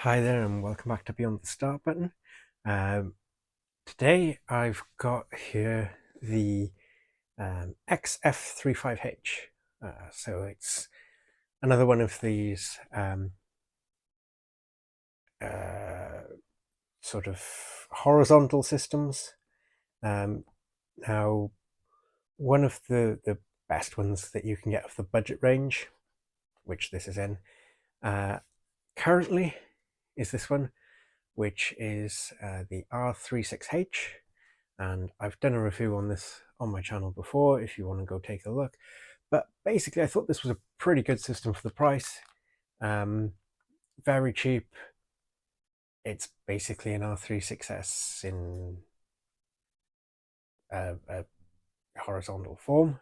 Hi there and welcome back to Beyond the Start Button. Um, Today I've got here the XF35H. So it's another one of these uh, sort of horizontal systems. Now, one of the best ones that you can get of the budget range, which this is in, currently is this one, which is the R36H. And I've done a review on this on my channel before if you want to go take a look. But basically I thought this was a pretty good system for the price. Very cheap. It's basically an R36S in a horizontal form.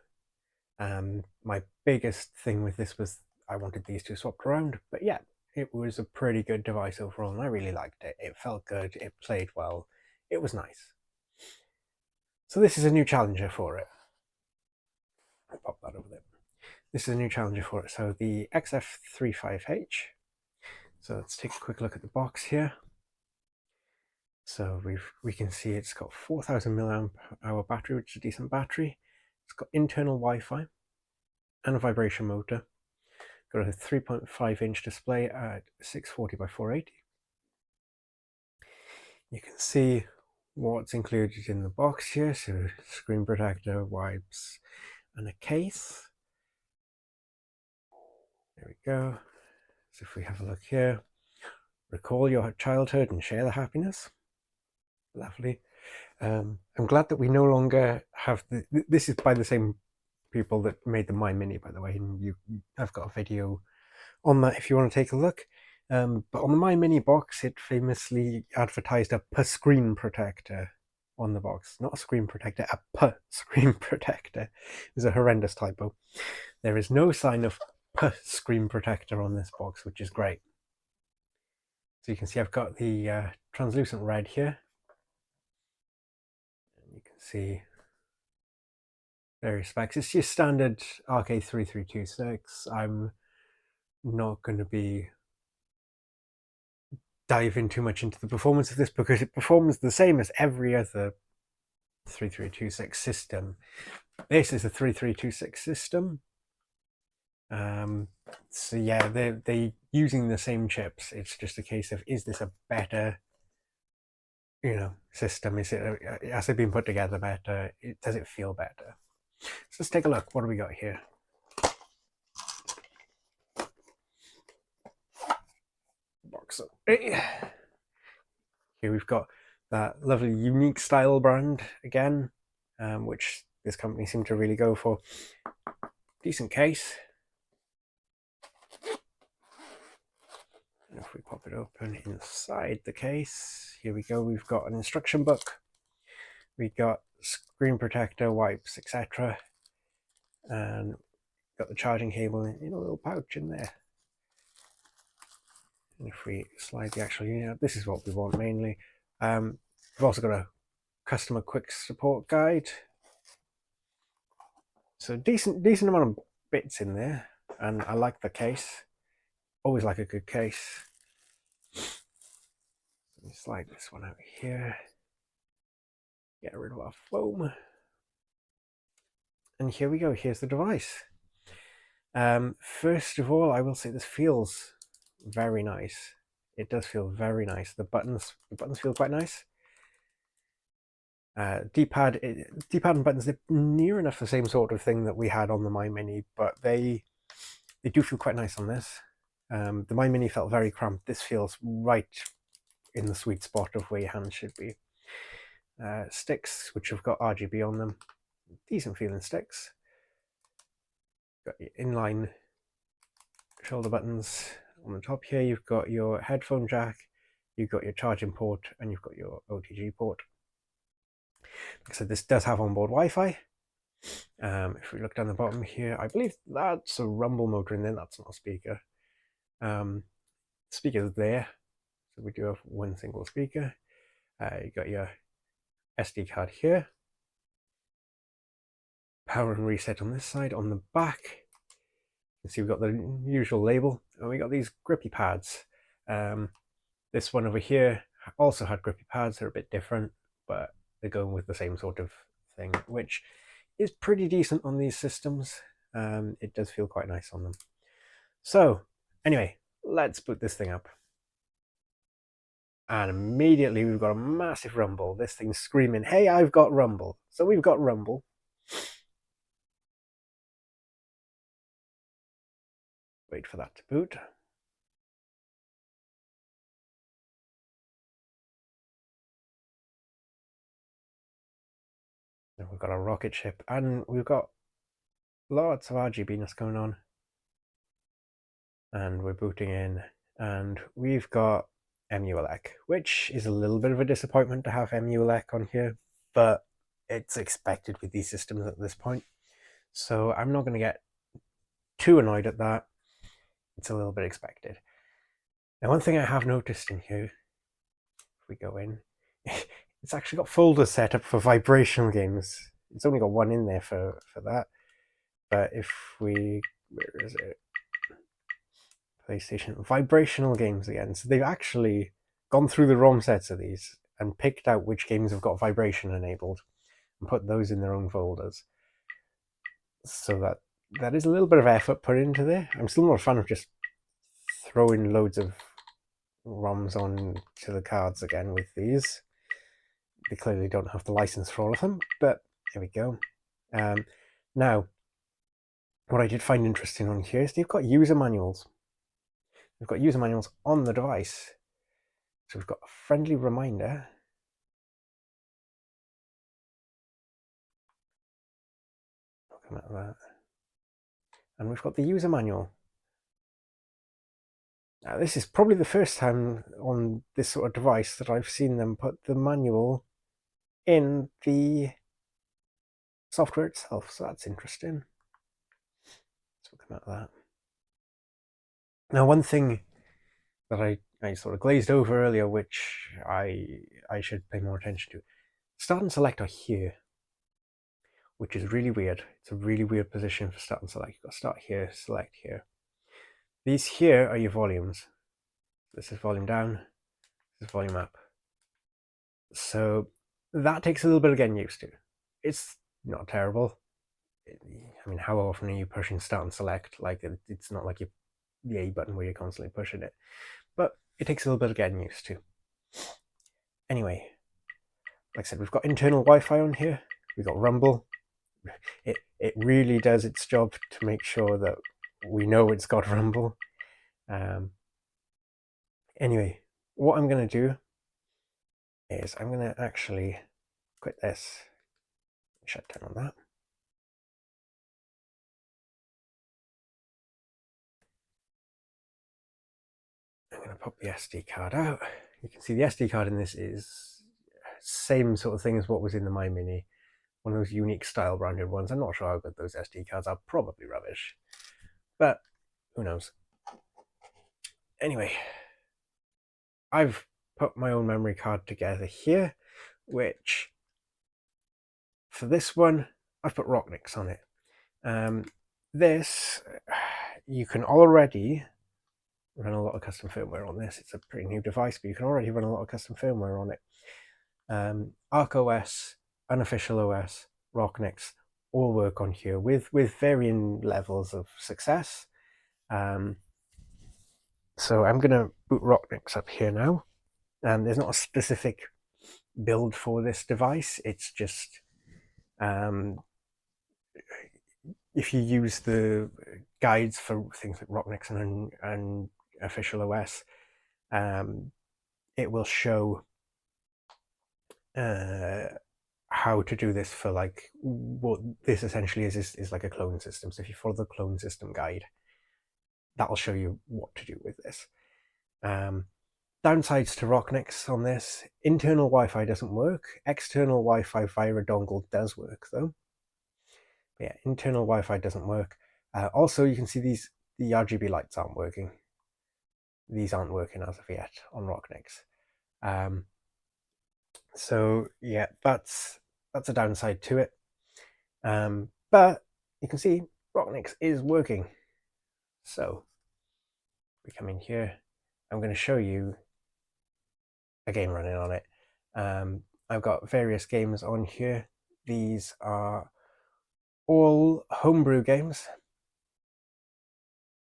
My biggest thing with this was I wanted these two swapped around, but yeah, it was a pretty good device overall and I really liked it. It felt good, it played well, it was nice. So this is a new challenger for it. I'll pop that over there. This is a new challenger for it. So the XF35H. So let's take a quick look at the box here. So we can see it's got 4,000 milliamp hour battery, which is a decent battery. It's got internal Wi-Fi and a vibration motor. Got a 3.5-inch display at 640 by 480. You can see what's included in the box here. So screen protector, wipes, and a case. There we go. So if we have a look here, recall your childhood and share the happiness. Lovely. I'm glad that we no longer have this is by the same people that made the My Mini, by the way, and I've got a video on that if you want to take a look. But on the My Mini box, it famously advertised a per screen protector on the box. Not a screen protector, a per screen protector. It was a horrendous typo. There is no sign of per screen protector on this box, which is great. So you can see I've got the translucent red here. And you can see various specs. It's your standard RK3326. I'm not going to be diving too much into the performance of this because it performs the same as every other 3326 system. This is a 3326 system. So yeah, they're using the same chips. It's just a case of, is this a better system? Is it, has it been put together better? Does it feel better? So let's take a look. What do we got here? Box up. Here we've got that lovely unique style brand again, which this company seemed to really go for. Decent case. And if we pop it open inside the case, here we go. We've got an instruction book. We got screen protector, wipes, etc. And got the charging cable in a little pouch in there. And if we slide the actual unit, this is what we want mainly. We've also got a customer quick support guide. So decent amount of bits in there, and I like the case. Always like a good case. Let me slide this one out here. Get rid of our foam. And here we go. Here's the device. First of all, I will say this feels very nice. It does feel very nice. The buttons feel quite nice. D-pad and buttons, they're near enough the same sort of thing that we had on the My Mini, but they do feel quite nice on this. The My Mini felt very cramped. This feels right in the sweet spot of where your hands should be. Sticks, which have got RGB on them. Decent feeling sticks. Got your inline shoulder buttons on the top here. You've got your headphone jack, you've got your charging port, and you've got your OTG port. Like I said, this does have onboard Wi-Fi. If we look down the bottom here, I believe that's a rumble motor in there. That's not a speaker. Speakers there. So we do have one single speaker. You got your SD card here. Power and reset on this side. On the back, you can see we've got the usual label, and we got these grippy pads. This one over here also had grippy pads. They're a bit different, but they're going with the same sort of thing, which is pretty decent on these systems. It does feel quite nice on them. So anyway, let's boot this thing up. And immediately we've got a massive rumble. This thing's screaming, hey, I've got rumble. So we've got rumble. Wait for that to boot. And we've got a rocket ship, and we've got lots of RGBness going on. And we're booting in, and we've got MULEC, which is a little bit of a disappointment to have MULEC on here, but it's expected with these systems at this point. So I'm not going to get too annoyed at that. It's a little bit expected. Now, one thing I have noticed in here, if we go in, it's actually got folders set up for vibrational games. It's only got one in there for that. But if we, where is it? PlayStation, vibrational games again. So they've actually gone through the ROM sets of these and picked out which games have got vibration enabled and put those in their own folders. So that is a little bit of effort put into there. I'm still not a fan of just throwing loads of ROMs on to the cards again with these. They clearly don't have the license for all of them, but there we go. Now, what I did find interesting on here is they've got user manuals. We've got user manuals on the device. So we've got a friendly reminder. Looking at that. And we've got the user manual. Now, this is probably the first time on this sort of device that I've seen them put the manual in the software itself. So that's interesting. Let's look at that. Now, one thing that I sort of glazed over earlier, which I should pay more attention to. Start and select are here, which is really weird. It's a really weird position for start and select. You've got to start here, select here. These here are your volumes. This is volume down, this is volume up. So that takes a little bit of getting used to. It's not terrible. I mean, how often are you pushing start and select? Like, it's not like the A button where you're constantly pushing it. But it takes a little bit of getting used to. Anyway, like I said, we've got internal Wi-Fi on here. We've got Rumble. It really does its job to make sure that we know it's got Rumble. Anyway, what I'm going to do is I'm going to actually quit this, shut down on that. I'm going to pop the SD card out. You can see the SD card in this is same sort of thing as what was in the My Mini, one of those unique style branded ones. I'm not sure how good those SD cards are, probably rubbish, but who knows. Anyway, I've put my own memory card together here, which for this one, I've put Rocknix on it. This, you can already run a lot of custom firmware on this. It's a pretty new device, but you can already run a lot of custom firmware on it. Arc OS, Unofficial OS, Rocknix all work on here with varying levels of success. So I'm going to boot Rocknix up here now. There's not a specific build for this device. It's just if you use the guides for things like Rocknix and Official OS, it will show how to do this for, like, what this essentially is like a clone system. So if you follow the clone system guide, that'll show you what to do with this. Downsides to Rocknix on this: internal Wi-Fi doesn't work. External Wi-Fi via a dongle does work though. But yeah, internal Wi-Fi doesn't work. Also, you can see the RGB lights aren't working. These aren't working as of yet on Rocknix. So yeah, that's a downside to it. But you can see Rocknix is working. So we come in here. I'm going to show you a game running on it. I've got various games on here. These are all homebrew games,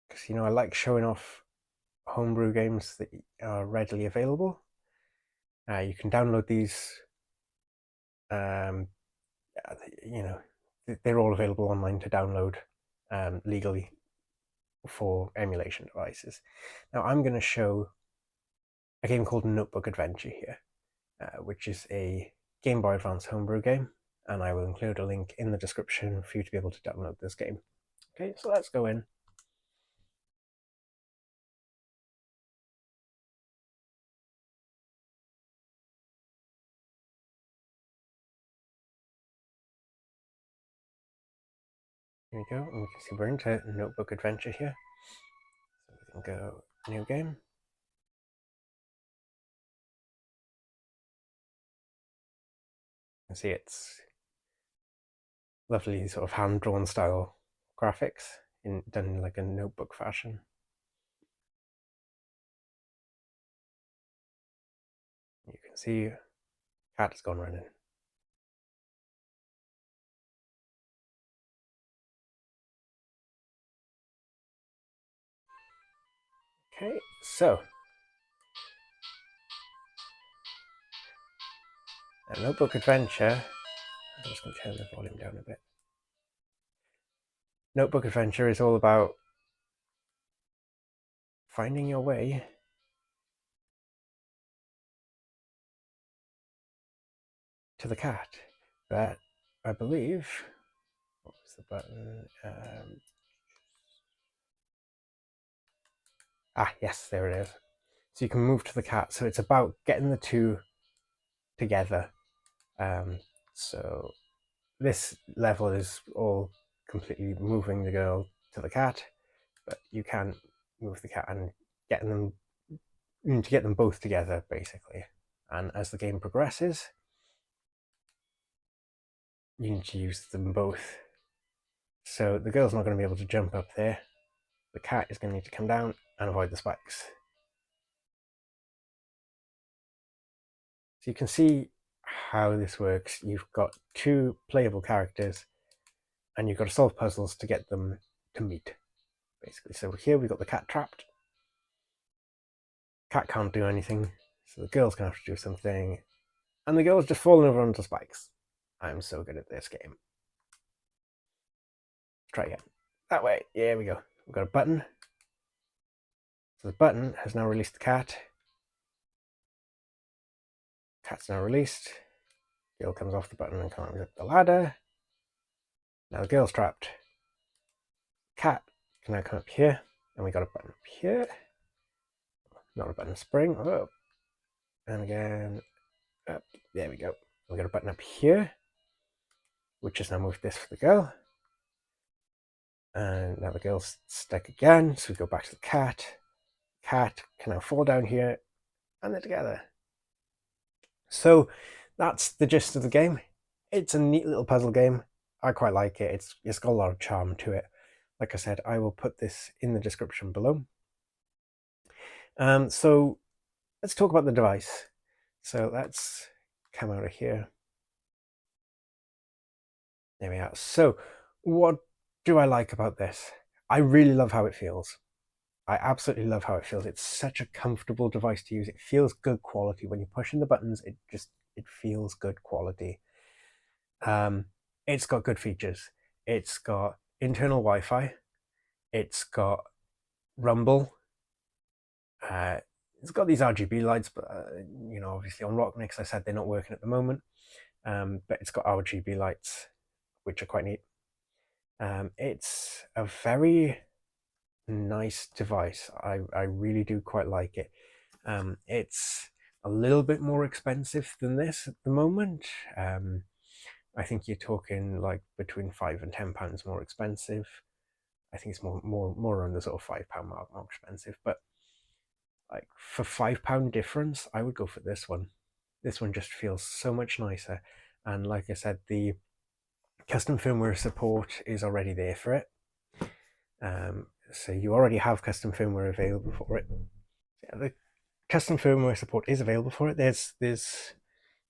because I like showing off homebrew games that are readily available. You can download these. Um, they're all available online to download legally for emulation devices. Now I'm going to show a game called Notebook Adventure here, which is a Game Boy Advance homebrew game, and I will include a link in the description for you to be able to download this game. Okay, so let's go in. Here we go, and we can see we're into Notebook Adventure here. So we can go new game. You can see it's lovely sort of hand-drawn style graphics done in like a notebook fashion. You can see cat has gone running. Okay, so a Notebook Adventure. I'm just going to turn the volume down a bit. Notebook Adventure is all about finding your way to the cat. But I believe, what was the button? Yes, there it is. So you can move to the cat. So it's about getting the two together. So this level is all completely moving the girl to the cat, but you can move the cat and get them both together, basically. And as the game progresses, you need to use them both. So the girl's not going to be able to jump up there. The cat is going to need to come down and avoid the spikes. So you can see how this works. You've got two playable characters, and you've got to solve puzzles to get them to meet, basically. So here we've got the cat trapped. Cat can't do anything, so the girl's going to have to do something. And the girl's just falling over onto spikes. I'm so good at this game. Let's try again. That way. Here we go. We've got a button. So the button has now released the cat. Cat's now released. Girl comes off the button and climbs up the ladder. Now the girl's trapped. Cat can now come up here, and we got a button up here. Not a button spring. Oh. And again, up. There we go. We got a button up here, which has now moved this for the girl. And now the girl's stuck again, so we go back to the cat. Cat can now fall down here, and they're together. So that's the gist of the game. It's a neat little puzzle game. I quite like it. It's got a lot of charm to it. Like I said, I will put this in the description below. So let's talk about the device. So let's come out of here. There we are. So what do I like about this? I really love how it feels. I absolutely love how it feels. It's such a comfortable device to use. It feels good quality. When you're pushing the buttons, it feels good quality. It's got good features. It's got internal Wi-Fi. It's got rumble. It's got these RGB lights, but obviously on Rock Mix, I said they're not working at the moment. But it's got RGB lights, which are quite neat. It's a very nice device. I really do quite like it. It's a little bit more expensive than this at the moment. I think you're talking like between £5 and £10 more expensive. I think it's more around the sort of £5 mark more expensive. But like for £5 difference, I would go for this one. This one just feels so much nicer. And like I said, the custom firmware support is already there for it. So you already have custom firmware available for it. Yeah, the custom firmware support is available for it. There's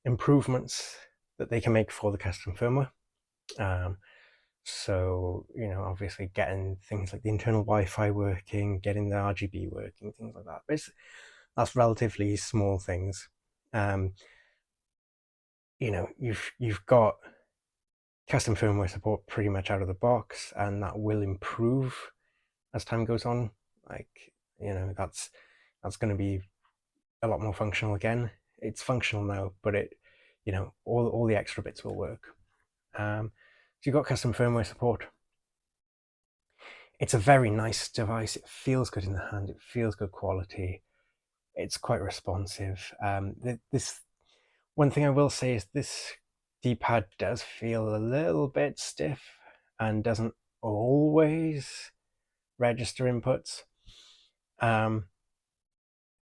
improvements that they can make for the custom firmware. So, you know, obviously getting things like the internal Wi-Fi working, getting the RGB working, things like that. But that's relatively small things. You know, you've got custom firmware support pretty much out of the box, and that will improve as time goes on. Like, you know, that's going to be a lot more functional again. It's functional now, but it, you know, all the extra bits will work. So you've got custom firmware support. It's a very nice device. It feels good in the hand. It feels good quality. It's quite responsive. This one thing I will say is this D-pad does feel a little bit stiff and doesn't always register inputs.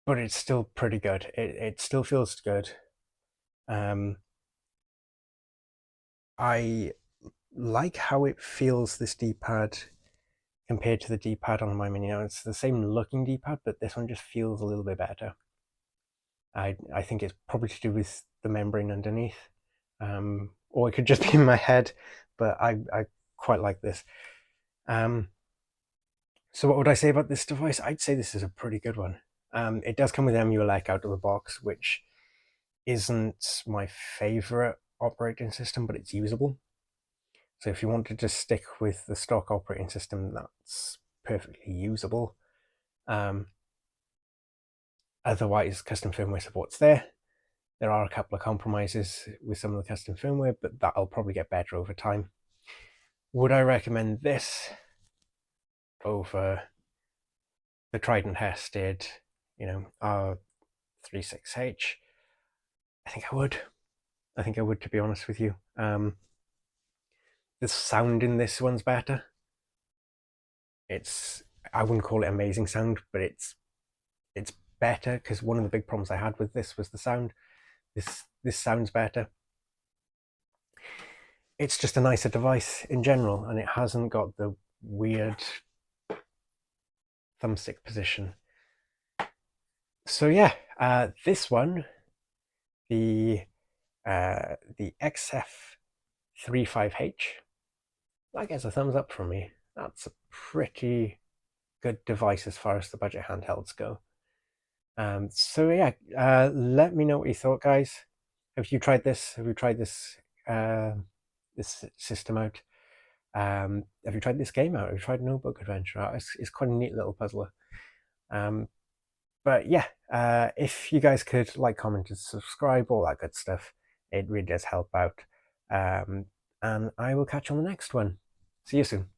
But it's still pretty good. It still feels good. I like how it feels, this D-pad, compared to the D-pad on my Mini. Now, it's the same looking D-pad, but this one just feels a little bit better. I think it's probably to do with the membrane underneath, or it could just be in my head, but I quite like this. So what would I say about this device? I'd say this is a pretty good one. It does come with MULEC out of the box, which isn't my favorite operating system, but it's usable. So if you want to just stick with the stock operating system, that's perfectly usable. Otherwise, custom firmware support's there. There are a couple of compromises with some of the custom firmware, but that'll probably get better over time. Would I recommend this over the tried and tested, you know, R36H? I think I would. I think I would, to be honest with you. The sound in this one's better. I wouldn't call it amazing sound, but it's better, because one of the big problems I had with this was the sound. This sounds better. It's just a nicer device in general, and it hasn't got the weird thumbstick position. So yeah, this one, the XF35H, that gets a thumbs up from me. That's a pretty good device as far as the budget handhelds go. So yeah, let me know what you thought, guys. Have you tried this? Have you tried this this system out? Have you tried this game out? Have you tried Notebook Adventure out? It's quite a neat little puzzler. But yeah, if you guys could like, comment, and subscribe, all that good stuff, it really does help out. And I will catch you on the next one. See you soon.